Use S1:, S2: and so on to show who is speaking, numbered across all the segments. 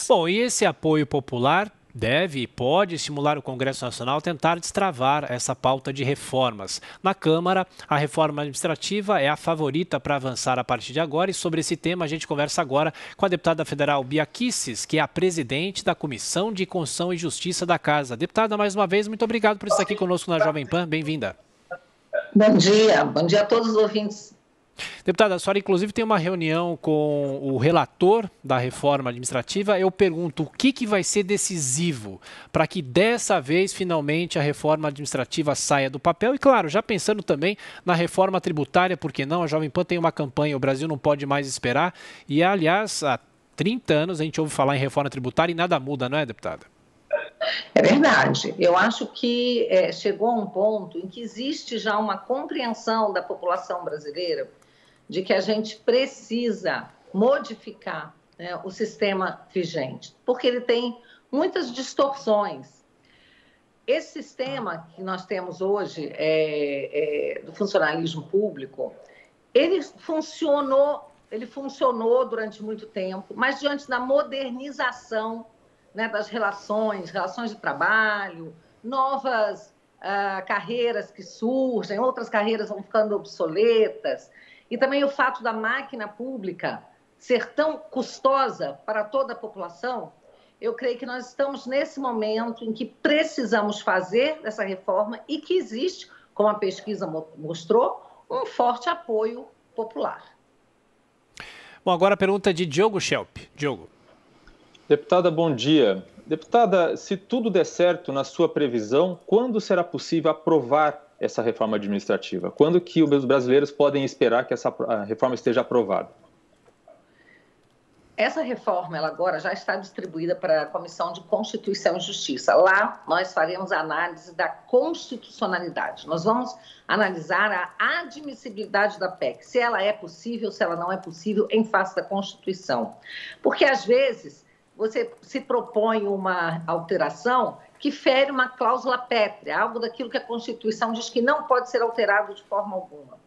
S1: Bom, e esse apoio popular deve e pode estimular o Congresso Nacional a tentar destravar essa pauta de reformas. Na Câmara, a reforma administrativa é a favorita para avançar a partir de agora, e sobre esse tema a gente conversa agora com a deputada federal Bia Kicis, que é a presidente da Comissão de Constituição e Justiça da Casa. Deputada, mais uma vez, muito obrigado por estar aqui conosco na Jovem Pan. Bem-vinda.
S2: Bom dia a todos os ouvintes.
S1: Deputada, a senhora inclusive tem uma reunião com o relator da reforma administrativa. Eu pergunto, o que vai ser decisivo para que dessa vez, finalmente, a reforma administrativa saia do papel? E claro, já pensando também na reforma tributária, porque não? A Jovem Pan tem uma campanha, o Brasil não pode mais esperar. E, aliás, há 30 anos a gente ouve falar em reforma tributária e nada muda, não é, deputada?
S2: É verdade. Eu acho que chegou a um ponto em que existe já uma compreensão da população brasileira de que a gente precisa modificar, né, o sistema vigente, porque ele tem muitas distorções. Esse sistema que nós temos hoje do funcionalismo público, ele funcionou durante muito tempo, mas diante da modernização, né, das relações de trabalho, novas carreiras que surgem, outras carreiras vão ficando obsoletas, e também o fato da máquina pública ser tão custosa para toda a população. Eu creio que nós estamos nesse momento em que precisamos fazer essa reforma e que existe, como a pesquisa mostrou, um forte apoio popular.
S1: Bom, agora a pergunta de Diogo Schelp. Diogo.
S3: Deputada, bom dia. Deputada, se tudo der certo na sua previsão, quando será possível aprovar essa reforma administrativa? Quando que os brasileiros podem esperar que essa reforma esteja aprovada?
S2: Essa reforma, ela agora já está distribuída para a Comissão de Constituição e Justiça. Lá nós faremos a análise da constitucionalidade. Nós vamos analisar a admissibilidade da PEC, se ela é possível, se ela não é possível, em face da Constituição. Porque, às vezes, você se propõe uma alteração que fere uma cláusula pétrea, algo daquilo que a Constituição diz que não pode ser alterado de forma alguma.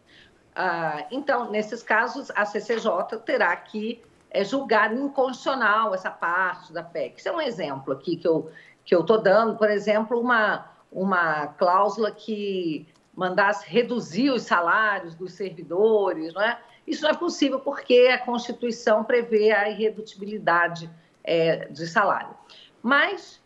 S2: Então, nesses casos, a CCJ terá que julgar inconstitucional essa parte da PEC. Isso é um exemplo aqui que eu estou dando, por exemplo, uma cláusula que mandasse reduzir os salários dos servidores, não é? Isso não é possível porque a Constituição prevê a irredutibilidade de salário. Mas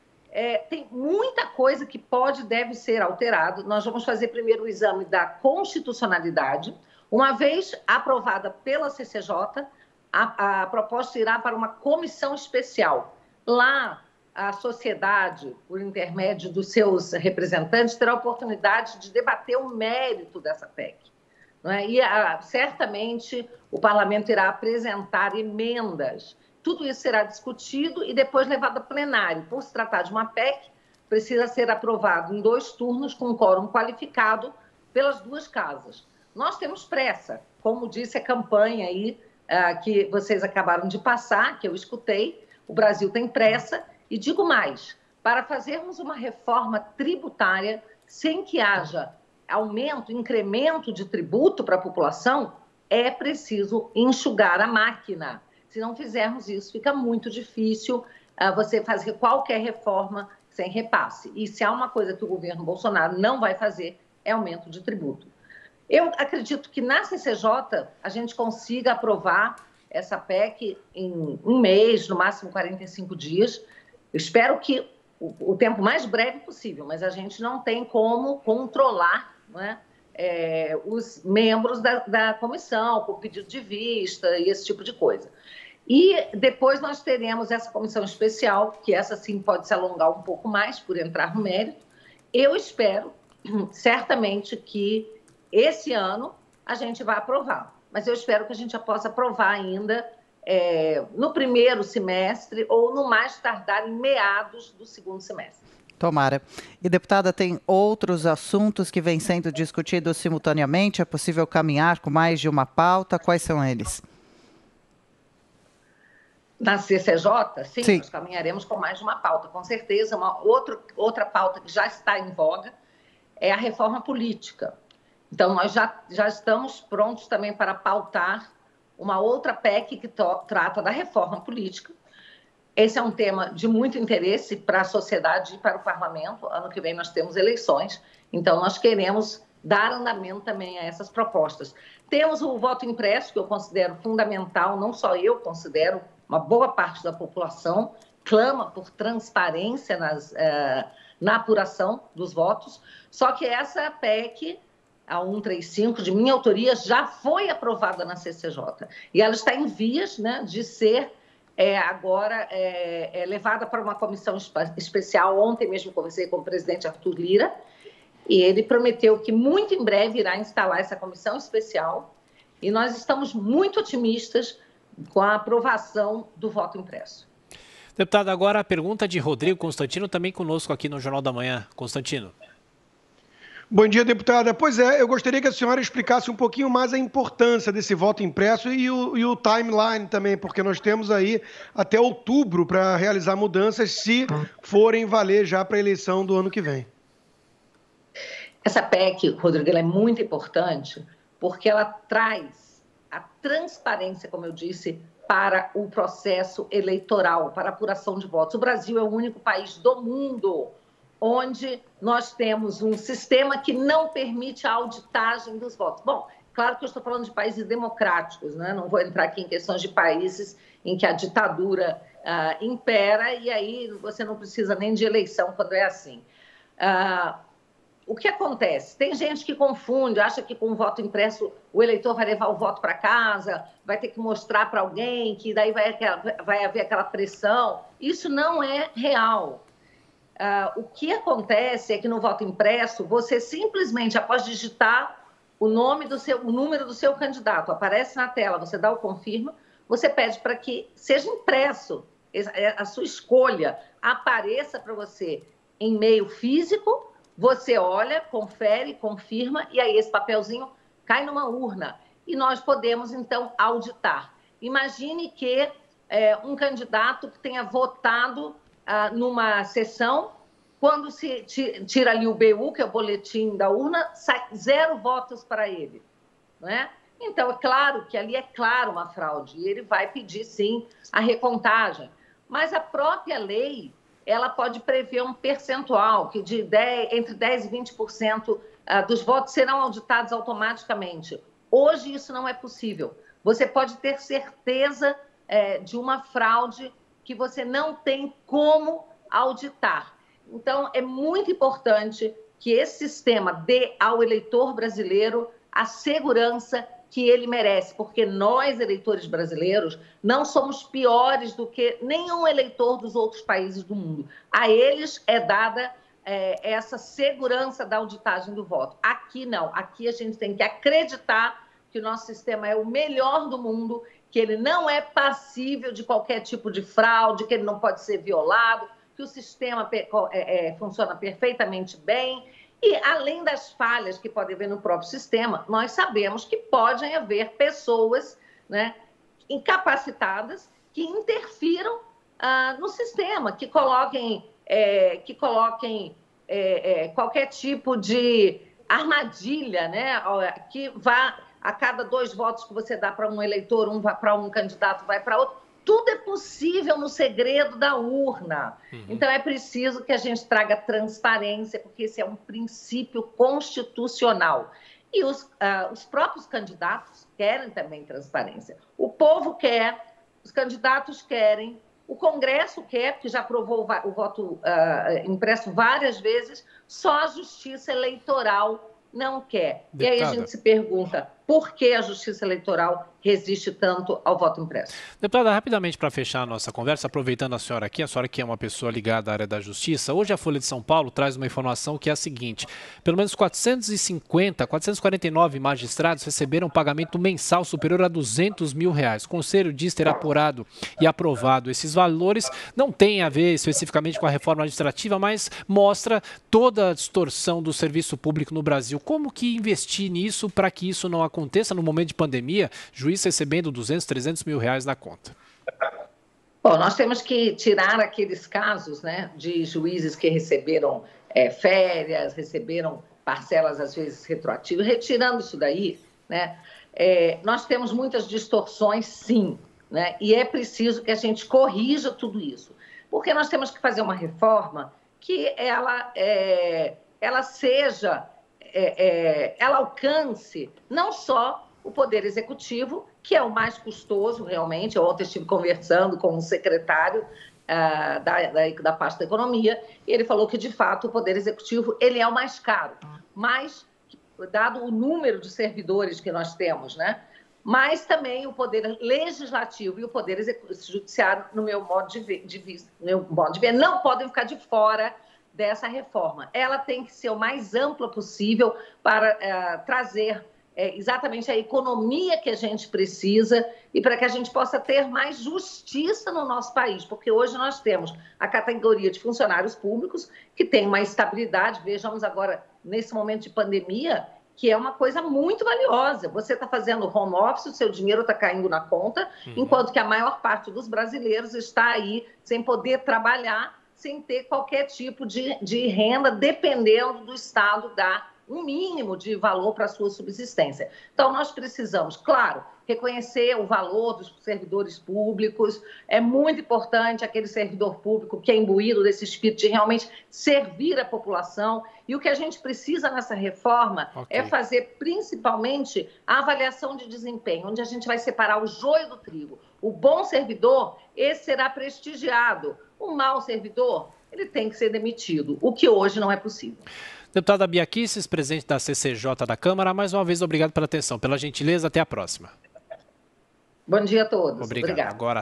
S2: tem muita coisa que pode e deve ser alterado. Nós vamos fazer primeiro o exame da constitucionalidade. Uma vez aprovada pela CCJ, a proposta irá para uma comissão especial. Lá, a sociedade, por intermédio dos seus representantes, terá a oportunidade de debater o mérito dessa PEC. Não é? E certamente o parlamento irá apresentar emendas. Tudo isso será discutido e depois levado a plenário. Por se tratar de uma PEC, precisa ser aprovado em 2 turnos com quórum qualificado pelas 2 casas. Nós temos pressa, como disse a campanha aí, que vocês acabaram de passar, que eu escutei, o Brasil tem pressa. E digo mais, para fazermos uma reforma tributária sem que haja aumento, incremento de tributo para a população, é preciso enxugar a máquina. Se não fizermos isso, fica muito difícil você fazer qualquer reforma sem repasse. E se há uma coisa que o governo Bolsonaro não vai fazer, é aumento de tributo. Eu acredito que na CCJ a gente consiga aprovar essa PEC em 1 mês, no máximo 45 dias. Eu espero que o tempo mais breve possível, mas a gente não tem como controlar, não é? Os membros da comissão, com pedido de vista e esse tipo de coisa. E depois nós teremos essa comissão especial, que essa sim pode se alongar um pouco mais, por entrar no mérito. Eu espero, certamente, que esse ano a gente vai aprovar, mas eu espero que a gente já possa aprovar ainda no primeiro semestre ou no mais tardar em meados do segundo semestre.
S4: Tomara. E, deputada, tem outros assuntos que vêm sendo discutidos simultaneamente? É possível caminhar com mais de uma pauta? Quais são eles?
S2: Na CCJ, sim, nós caminharemos com mais de uma pauta, com certeza. Outra pauta que já está em voga é a reforma política. Então, nós já estamos prontos também para pautar uma outra PEC que trata da reforma política. Esse é um tema de muito interesse para a sociedade e para o parlamento. Ano que vem nós temos eleições, então nós queremos dar andamento também a essas propostas. Temos o voto impresso, que eu considero fundamental, não só eu considero, uma boa parte da população clama por transparência na apuração dos votos, só que essa PEC, a 135, de minha autoria, já foi aprovada na CCJ, e ela está em vias, né, de ser agora levada para uma comissão especial. Ontem mesmo conversei com o presidente Arthur Lira, e ele prometeu que muito em breve irá instalar essa comissão especial, e nós estamos muito otimistas com a aprovação do voto impresso.
S1: Deputada, agora a pergunta de Rodrigo Constantino, também conosco aqui no Jornal da Manhã. Constantino.
S5: Bom dia, deputada. Pois é, eu gostaria que a senhora explicasse um pouquinho mais a importância desse voto impresso e o timeline também, porque nós temos aí até outubro para realizar mudanças, se forem valer já para a eleição do ano que vem.
S2: Essa PEC, Rodrigo, ela é muito importante porque ela traz a transparência, como eu disse, para o processo eleitoral, para a apuração de votos. O Brasil é o único país do mundo onde nós temos um sistema que não permite a auditagem dos votos. Bom, claro que eu estou falando de países democráticos, né? Não vou entrar aqui em questões de países em que a ditadura impera, e aí você não precisa nem de eleição quando é assim. O que acontece? Tem gente que confunde, acha que com o voto impresso o eleitor vai levar o voto para casa, vai ter que mostrar para alguém, que daí vai haver aquela pressão. Isso não é real. O que acontece é que no voto impresso, você simplesmente, após digitar o número do seu candidato, aparece na tela, você dá o confirma, você pede para que seja impresso, a sua escolha apareça para você em meio físico, você olha, confere, confirma, e aí esse papelzinho cai numa urna. E nós podemos, então, auditar. Imagine que um candidato que tenha votado numa sessão, quando se tira ali o BU, que é o boletim da urna, sai 0 votos para ele, não é? Então, é claro que ali é claro uma fraude, e ele vai pedir, sim, a recontagem. Mas a própria lei, ela pode prever um percentual, que entre 10% e 20% dos votos serão auditados automaticamente. Hoje isso não é possível. Você pode ter certeza de uma fraude que você não tem como auditar. Então, é muito importante que esse sistema dê ao eleitor brasileiro a segurança que ele merece, porque nós, eleitores brasileiros, não somos piores do que nenhum eleitor dos outros países do mundo. A eles é dada essa segurança da auditagem do voto. Aqui não, aqui a gente tem que acreditar que o nosso sistema é o melhor do mundo, que ele não é passível de qualquer tipo de fraude, que ele não pode ser violado, que o sistema funciona perfeitamente bem. E, além das falhas que pode haver no próprio sistema, nós sabemos que podem haver pessoas, né, incapacitadas que interfiram no sistema, que coloquem qualquer tipo de armadilha, né, que vá a cada 2 votos que você dá para um eleitor, um vai para um candidato, vai para outro. Tudo é possível no segredo da urna. Então, é preciso que a gente traga transparência, porque esse é um princípio constitucional. E os próprios candidatos querem também transparência. O povo quer, os candidatos querem, o Congresso quer, porque já aprovou o voto impresso várias vezes, só a Justiça Eleitoral não quer. Deputada. E aí a gente se pergunta, por que a Justiça Eleitoral resiste tanto ao voto impresso?
S1: Deputada, rapidamente para fechar a nossa conversa, aproveitando a senhora que é uma pessoa ligada à área da Justiça, hoje a Folha de São Paulo traz uma informação que é a seguinte: pelo menos 449 magistrados receberam pagamento mensal superior a R$200 mil. O Conselho diz ter apurado e aprovado esses valores. Não tem a ver especificamente com a reforma administrativa, mas mostra toda a distorção do serviço público no Brasil. Como que investir nisso para que isso não aconteça no momento de pandemia, juiz recebendo R$200, R$300 mil na conta?
S2: Bom, nós temos que tirar aqueles casos, né, de juízes que receberam férias, receberam parcelas, às vezes, retroativas. Retirando isso daí, né, nós temos muitas distorções, sim. né? E é preciso que a gente corrija tudo isso, porque nós temos que fazer uma reforma que ela seja, ela alcance não só o Poder Executivo, que é o mais custoso realmente. Eu ontem estive conversando com o secretário da pasta da economia, e ele falou que, de fato, o Poder Executivo ele é o mais caro, mas, dado o número de servidores que nós temos, né? Mas também o Poder Legislativo e o Poder Judiciário, no meu modo de ver, não podem ficar de fora dessa reforma. Ela tem que ser o mais ampla possível para trazer exatamente a economia que a gente precisa e para que a gente possa ter mais justiça no nosso país, porque hoje nós temos a categoria de funcionários públicos que tem uma estabilidade. Vejamos agora, nesse momento de pandemia, que é uma coisa muito valiosa. Você está fazendo home office, o seu dinheiro está caindo na conta, enquanto que a maior parte dos brasileiros está aí sem poder trabalhar, sem ter qualquer tipo de renda, dependendo do Estado dar um mínimo de valor para a sua subsistência. Então, nós precisamos, claro, reconhecer o valor dos servidores públicos. É muito importante aquele servidor público que é imbuído desse espírito de realmente servir a população. E o que a gente precisa nessa reforma é fazer, principalmente, a avaliação de desempenho, onde a gente vai separar o joio do trigo. O bom servidor, esse será prestigiado. O mau servidor, ele tem que ser demitido, o que hoje não é possível.
S1: Deputada Bia Kicis, presidente da CCJ da Câmara, mais uma vez, obrigado pela atenção, pela gentileza, até a próxima.
S2: Bom dia a todos.
S1: Obrigado. Agora